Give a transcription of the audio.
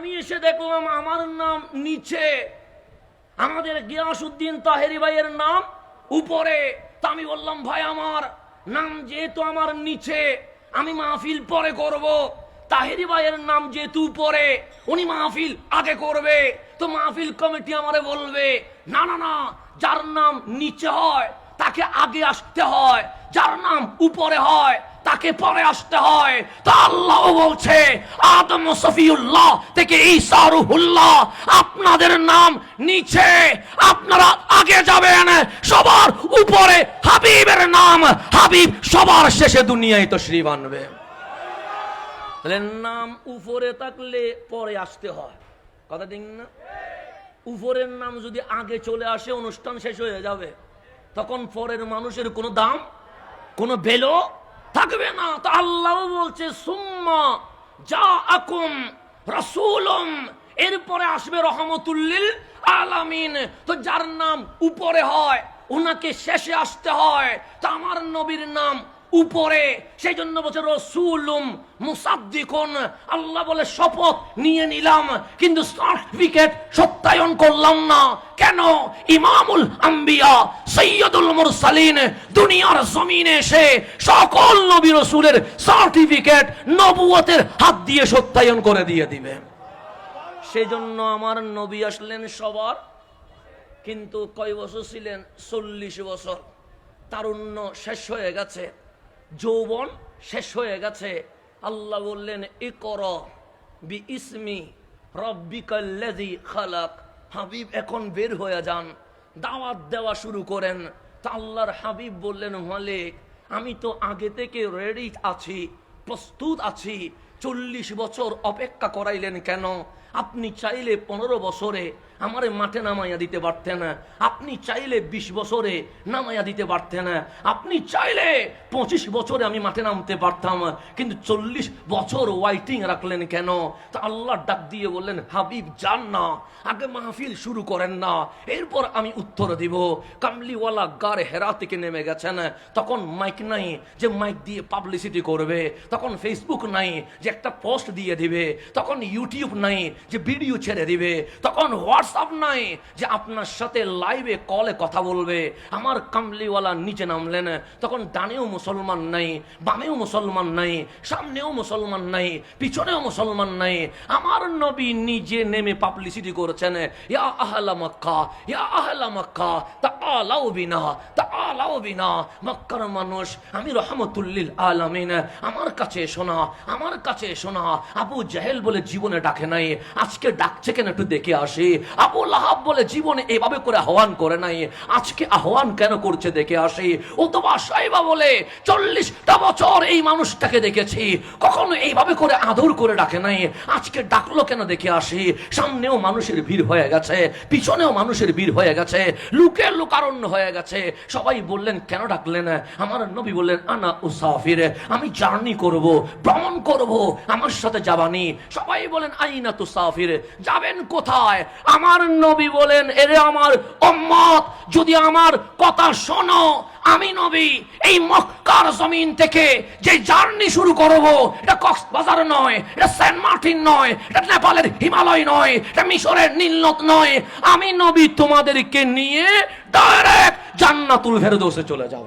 আমি এসে দেখলাম আমার নাম নিচে, আমাদের গিয়াসউদ্দিন তাহেরি ভাইয়ের নাম উপরে। তা আমি বললাম, ভাই আমার নাম যেহেতু আমার নিচে, আমি মাহফিল পরে করব। তাহেরি ভাইয়ের নাম যেহেতু উপরে, উনি মাহফিল আগে করবে। তো মাহফিল কমিটি আমারে বলবে, না না না, যার নাম নিচে হয় তাকে আগে আসতে হয়, যার নাম উপরে হয় তাকে পরে আসতে হয়। তা আল্লাহ বলছে, আদম সফিউল্লাহ থেকে ঈসা রূহুল্লাহ, আপনাদের নাম নিচে, আপনারা আগে যাবেন, সবার উপরে হাবিবের নাম, হাবিব সবার শেষে দুনিয়ায় তশরিফ আনবে। তাহলে নাম উপরে থাকলে পরে আসতে হয়, কথা ঠিক না? উপরের নাম যদি আগে চলে আসে, অনুষ্ঠান শেষ হয়ে যাবে, তখন পরের মানুষের কোনো দাম, কোনো ভ্যালু থাকবে না। তো আল্লাহ বলছে, সুম্মা জাআকুম রাসূলুম, এরপরে আসবে রহমতুল লিল আলামিন। তো যার নাম উপরে হয় ওনাকে শেষে আসতে হয়। তো আমার নবীর নাম উপরে, সেই জন্য বলছে রাসূলুম মুসাদ্দিকুন। আল্লাহ বলে শপথ নিয়ে নিলাম, কিন্তু সার্টিফিকেট সত্যায়ন করলাম না। কেন? ইমামুল আম্বিয়া সৈয়দুল মুরসালিন দুনিয়ার জমিনে এসে সকল নবী রাসূলের সার্টিফিকেট নবুয়তের হাত দিয়ে সত্যায়ন করে দিয়ে দিবে। সেই জন্য আমার নবী আসলেন সবার, কিন্তু কয় বছর ছিলেন? 40 বছর। তারুণ্য শেষ হয়ে গেছে, যৌবন শেষ হয়ে গেছে। আল্লাহ বললেন, ইকরা বিইসমি রাব্বিকাল্লাযী খালাক। হাবিব এখন বের হয়ে যান, দাওয়াত দেওয়া শুরু করেন। তা আল্লাহর হাবিব বললেন, মালিক আমি তো আগে থেকে রেডি আছি, প্রস্তুত আছি, 40 বছর অপেক্ষা করাইলেন কেন? আপনি চাইলে 15 বছরে আমারে মাঠে নামাইয়া দিতে পারতেন, আপনি চাইলে 20 বছরে নামাইয়া দিতে পারতেন, আপনি চাইলে 25 বছরে আমি মাঠে নামতে পারতাম, কিন্তু 40 বছর ওয়াইটিং রাখলেন কেন? তা আল্লাহ ডাক দিয়ে বললেন, হাবিব যান না, আগে মাহফিল শুরু করেন না, এরপর আমি উত্তর দিব। কামলিওয়ালা গার হেরা থেকে নেমে গেছেন, তখন মাইক নাই যে মাইক দিয়ে পাবলিসিটি করবে, তখন ফেসবুক নাই যে একটা পোস্ট দিয়ে দিবে, তখন ইউটিউব নাই যে ভিডিও ছেড়ে দিবে, তখন হোয়াটসঅ্যাপ নাই যে আপনার সাথে লাইভে কলে কথা বলবে। আমার কামলিওয়ালা নিচে নামলেন, তখন ডানেও মুসলমান নাই, বামেও মুসলমান নাই, সামনেও মুসলমান নাই, পিছনেও মুসলমান নাই। আমার নবী নিজে নেমে পাবলিসিটি করেছেন, ইয়া আহলা মক্কা, ইয়া আহলা মক্কা তাআলাউ বিনা, তাআলাউ বিনা। মক্কার মানুষ, আমি রহমতুল লিল আলামিন, আমার কাছে শোনা, আমার কাছে শোনা। আবু জাহেল বলে জীবনে ডাকে নাই, আজকে ডাকছে কেন একটু দেখে আসি। আবু লাহাব বলে জীবনে এভাবে করে আহ্বান করে নাই, আজকে আহ্বান কেন করছে দেখে আসি। অথবা সাইবা বলে 40টা বছর এই মানুষটাকে দেখেছি, কখনো এইভাবে করে আদর করে ডাকে নাই, আজকে ডাকলো কেন দেখে আসি। সামনেও মানুষের ভিড় হয়ে গেছে, পিছনেও মানুষের ভিড় হয়ে গেছে, লুকের লোকারণ্য হয়ে গেছে। সবাই বললেন, কেন ডাকলেন? আমার নবী বললেন, আনা উসাফির, আমি জার্নি করব, ভ্রমণ করব, আমার সাথে যাবানি। সবাই বলেন, আইনা তুসাফির, যাবেন কোথায়? আমার নবী বলেন, এরে আমার উম্মত, যদি আমার কথা শোনো, আমি নবী এই মক্কার জমিন থেকে যে জার্নি শুরু করব, এটা কক্সবাজার নয়, এটা সেন্ট মার্টিন নয়, এটা নেপালের হিমালয় নয়, এটা মিশরের নীলনদ নয়। আমি নবী তোমাদেরকে নিয়ে ডাইরেক্ট জান্নাতুল ফেরদৌসে চলে যাব।